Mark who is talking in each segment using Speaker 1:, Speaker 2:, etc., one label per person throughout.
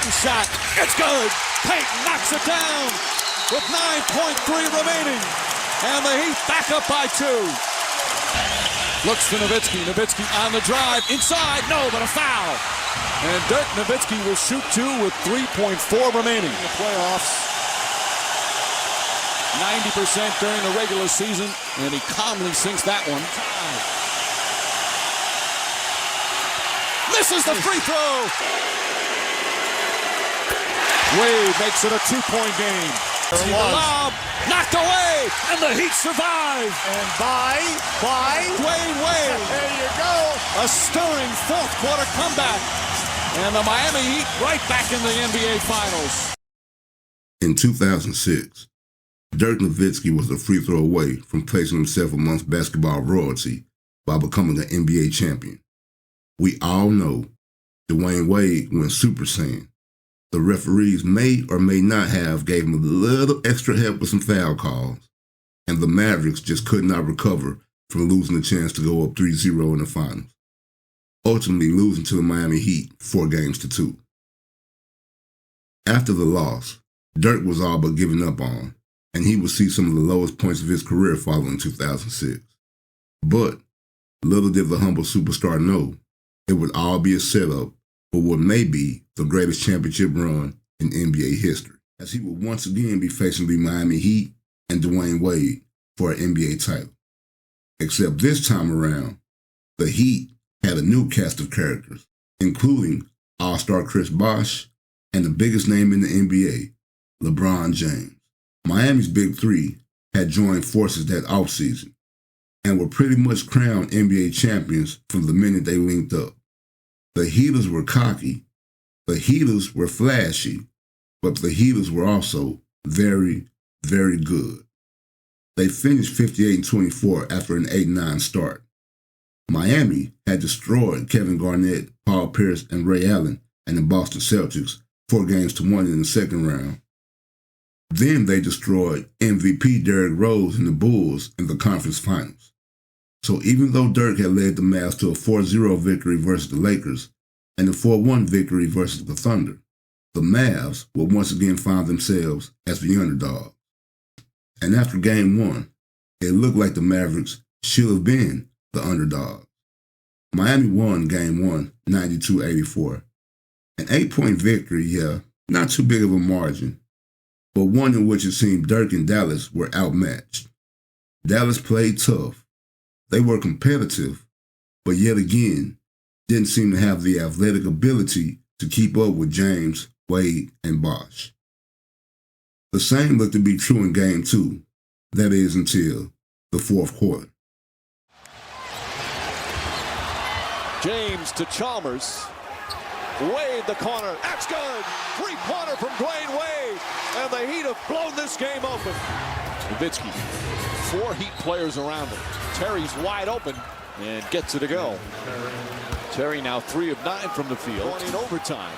Speaker 1: Payton shot. It's good. Payton knocks it down with 9.3 remaining. And the Heat back up by 2. Looks to Nowitzki. Nowitzki on the drive. Inside. No, but a foul. And Dirk Nowitzki will shoot 2 with 3.4 remaining in the playoffs. 90% during the regular season, and he calmly sinks that one. Misses the free throw. Wade makes it a 2-point game. The lob knocked away, and the Heat survive.
Speaker 2: And by
Speaker 1: Dwayne Wade.
Speaker 2: There you go.
Speaker 1: A stirring fourth quarter comeback. And the Miami Heat right back in the NBA Finals.
Speaker 3: In 2006, Dirk Nowitzki was a free throw away from placing himself amongst basketball royalty by becoming an NBA champion. We all know Dwayne Wade went Super Saiyan. The referees may or may not have gave him a little extra help with some foul calls, and the Mavericks just could not recover from losing the chance to go up 3-0 in the finals, ultimately losing to the Miami Heat 4-2. After the loss, Dirk was all but given up on, and he would see some of the lowest points of his career following 2006. But little did the humble superstar know it would all be a setup for what may be the greatest championship run in NBA history, as he would once again be facing the Miami Heat and Dwayne Wade for an NBA title. Except this time around, the Heat had a new cast of characters, including All-Star Chris Bosh and the biggest name in the NBA, LeBron James. Miami's Big Three had joined forces that offseason and were pretty much crowned NBA champions from the minute they linked up. The Heaters were cocky, the Heaters were flashy, but the Heaters were also very, very good. They finished 58-24 after an 8-9 start. Miami had destroyed Kevin Garnett, Paul Pierce, and Ray Allen and the Boston Celtics 4-1 in the second round. Then they destroyed MVP Derrick Rose and the Bulls in the conference finals. So even though Dirk had led the Mavs to a 4-0 victory versus the Lakers and a 4-1 victory versus the Thunder, the Mavs would once again find themselves as the underdog. And after Game 1, it looked like the Mavericks should have been the underdog. Miami won Game 1, 92-84. An 8-point victory, yeah, not too big of a margin, but one in which it seemed Dirk and Dallas were outmatched. Dallas played tough. They were competitive, but yet again, didn't seem to have the athletic ability to keep up with James, Wade, and Bosh. The same looked to be true in Game 2, that is until the fourth quarter.
Speaker 1: James to Chalmers. Wade the corner. That's good. 3-pointer from Dwayne Wade. And the Heat have blown this game open. Nowitzki. 4 Heat players around him. Terry's wide open and gets it to go. Terry now 3 of 9 from the field. Going in overtime.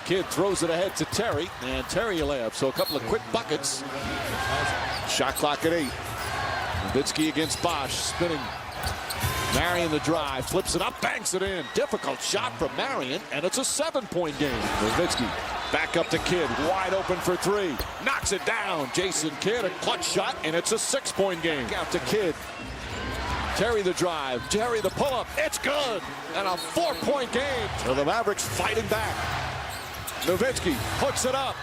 Speaker 1: Kidd throws it ahead to Terry, and Terry a layup. So a couple of quick buckets. Shot clock at 8. Nowitzki against Bosh, spinning. Marion the drive, flips it up, banks it in. Difficult shot from Marion, and it's a 7-point game. Nowitzki back up to Kidd, wide open for 3. Knocks it down. Jason Kidd, a clutch shot, and it's a 6-point game. Out to Kidd. Terry the drive, Terry the pull-up. It's good, and a 4-point game. So the Mavericks fighting back. Nowitzki hooks it up,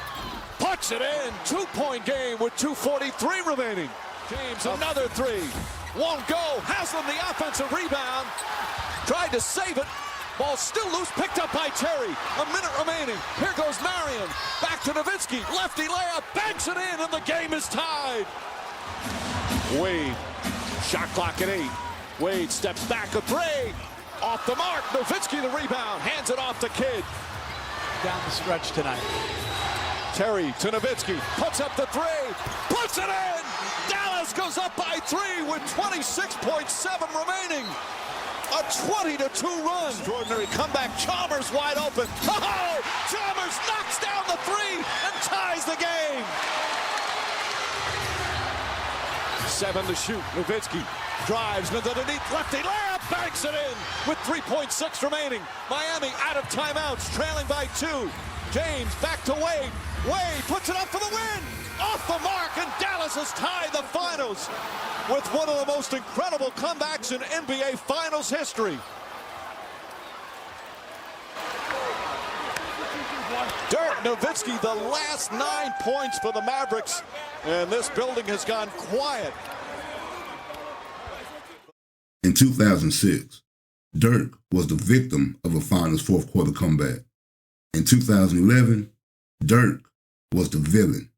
Speaker 1: puts it in. 2-point game with 2:43 remaining. James another 3. Won't go. Haslam the offensive rebound. Tried to save it. Ball still loose. Picked up by Terry. A minute remaining. Here goes Marion. Back to Nowitzki. Lefty layup. Banks it in, and the game is tied. Wade. Shot clock at 8. Wade steps back a 3. Off the mark. Nowitzki the rebound. Hands it off to Kidd.
Speaker 2: Down the stretch tonight.
Speaker 1: Terry to Nowitzki. Puts up the 3. Puts it in. Dallas goes up by 3 with 26.7 remaining. A 20-2 run. Extraordinary comeback. Chalmers wide open. Oh! Chalmers knocks down the 3 and ties the game. 7 to shoot. Nowitzki drives underneath lefty layup, banks it in with 3.6 remaining. Miami out of timeouts, trailing by 2. James back to Wade. Wade puts it up for the win. Off the mark, and Dallas has tied the finals with one of the most incredible comebacks in NBA Finals history. Dirk Nowitzki, the last 9 points for the Mavericks, and this building has gone quiet.
Speaker 3: In 2006, Dirk was the victim of a Finals fourth quarter comeback. In 2011, Dirk was the villain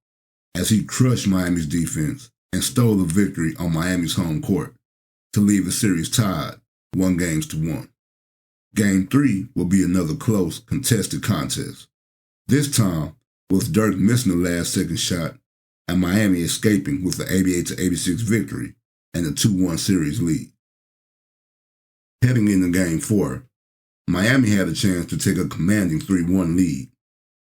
Speaker 3: as he crushed Miami's defense and stole the victory on Miami's home court to leave the series tied 1-1. Game 3 will be another close, contested contest. This time, with Dirk missing the last-second shot and Miami escaping with the 88-86 victory and a 2-1 series lead. Heading into Game 4, Miami had a chance to take a commanding 3-1 lead,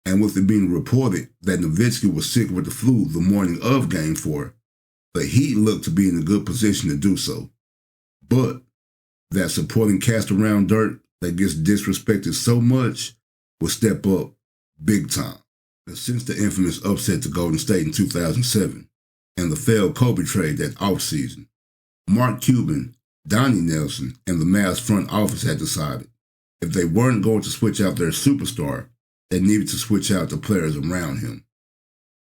Speaker 3: and with it being reported that Nowitzki was sick with the flu the morning of Game 4, the Heat looked to be in a good position to do so. But that supporting cast around Dirk that gets disrespected so much will step up big time. Since the infamous upset to Golden State in 2007 and the failed Kobe trade that offseason, Mark Cuban, Donnie Nelson, and the Mavs front office had decided if they weren't going to switch out their superstar, they needed to switch out the players around him.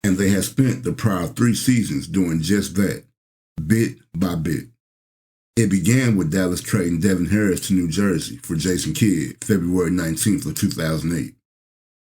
Speaker 3: And they had spent the prior 3 seasons doing just that, bit by bit. It began with Dallas trading Devin Harris to New Jersey for Jason Kidd February 19th of 2008.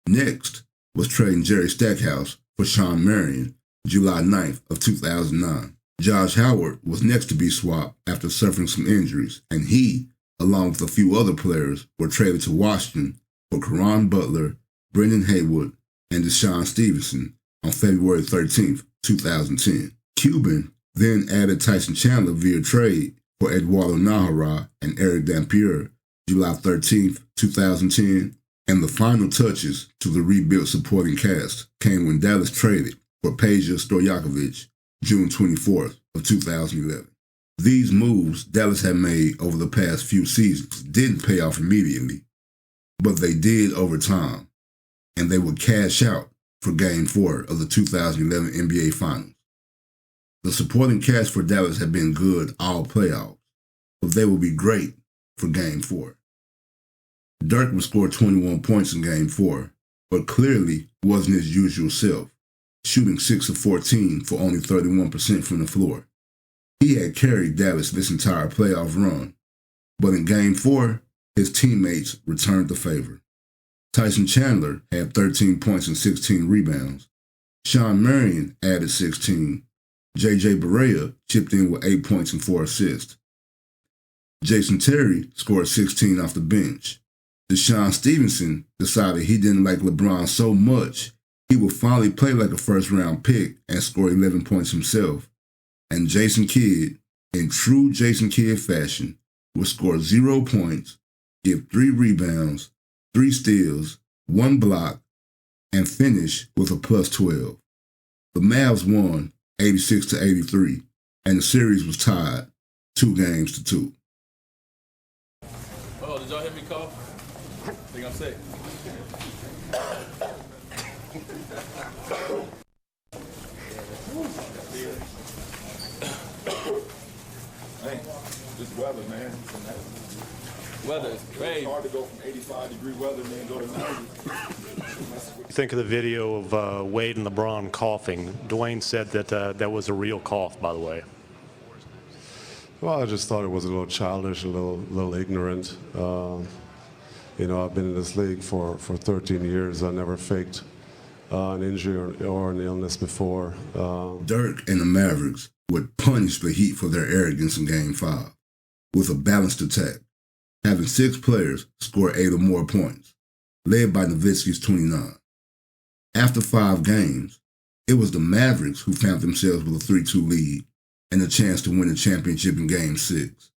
Speaker 3: Next was trading Jerry Stackhouse for Shawn Marion July 9th of 2009. Josh Howard was next to be swapped after suffering some injuries, and he, along with a few other players, were traded to Washington for Caron Butler, Brendan Haywood, and Deshaun Stevenson on February 13th, 2010. Cuban then added Tyson Chandler via trade for Eduardo Nahara and Eric Dampier July 13th, 2010, and the final touches to the rebuilt supporting cast came when Dallas traded for Peja Stojakovic June 24th of 2011. These moves Dallas had made over the past few seasons didn't pay off immediately, but they did over time, and they would cash out for Game 4 of the 2011 NBA Finals. The supporting cast for Dallas had been good all playoffs, but they would be great for Game 4. Dirk would score 21 points in Game 4, but clearly wasn't his usual self, shooting 6 of 14 for only 31% from the floor. He had carried Dallas this entire playoff run, but in Game 4, his teammates returned the favor. Tyson Chandler had 13 points and 16 rebounds. Shawn Marion added 16. J.J. Barea chipped in with 8 points and 4 assists. Jason Terry scored 16 off the bench. Deshaun Stevenson decided he didn't like LeBron so much he would finally play like a first-round pick and score 11 points himself. And Jason Kidd, in true Jason Kidd fashion, would score 0 points, give 3 rebounds, 3 steals, 1 block, and finish with a plus 12. The Mavs won 86-83, and the series was tied 2-2.
Speaker 4: Oh, did y'all hear me cough? I think I'm sick.
Speaker 5: Hey, this weather, man.
Speaker 4: Weather is great.
Speaker 5: It's hard to go from 85-degree weather and then go to 90.
Speaker 6: Think of the video of Wade and LeBron coughing. Dwayne said that that was a real cough, by the way.
Speaker 7: Well, I just thought it was a little childish, a little ignorant. You know, I've been in this league for 13 years. I never faked an injury or an illness before.
Speaker 3: Dirk and the Mavericks would punish the Heat for their arrogance in Game 5 with a balanced attack, having 6 players score 8 or more points, led by Nowitzki's 29. After 5 games, it was the Mavericks who found themselves with a 3-2 lead and a chance to win the championship in Game 6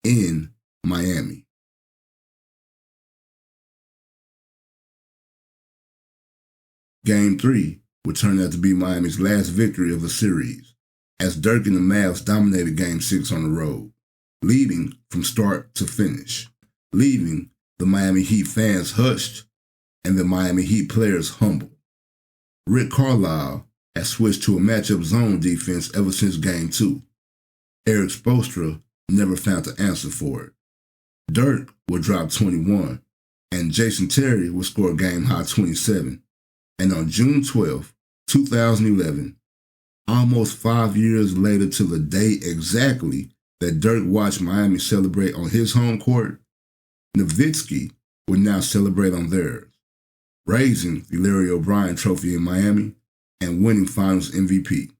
Speaker 3: in Miami. Game 3 would turn out to be Miami's last victory of the series, as Dirk and the Mavs dominated Game 6 on the road, leading from start to finish, leaving the Miami Heat fans hushed and the Miami Heat players humble. Rick Carlisle had switched to a matchup zone defense ever since Game 2. Eric Spoelstra never found the answer for it. Dirk would drop 21, and Jason Terry would score a game-high 27. And on June 12, 2011, almost 5 years later to the day exactly that Dirk watched Miami celebrate on his home court, Nowitzki would now celebrate on theirs, raising the Larry O'Brien Trophy in Miami and winning Finals MVP.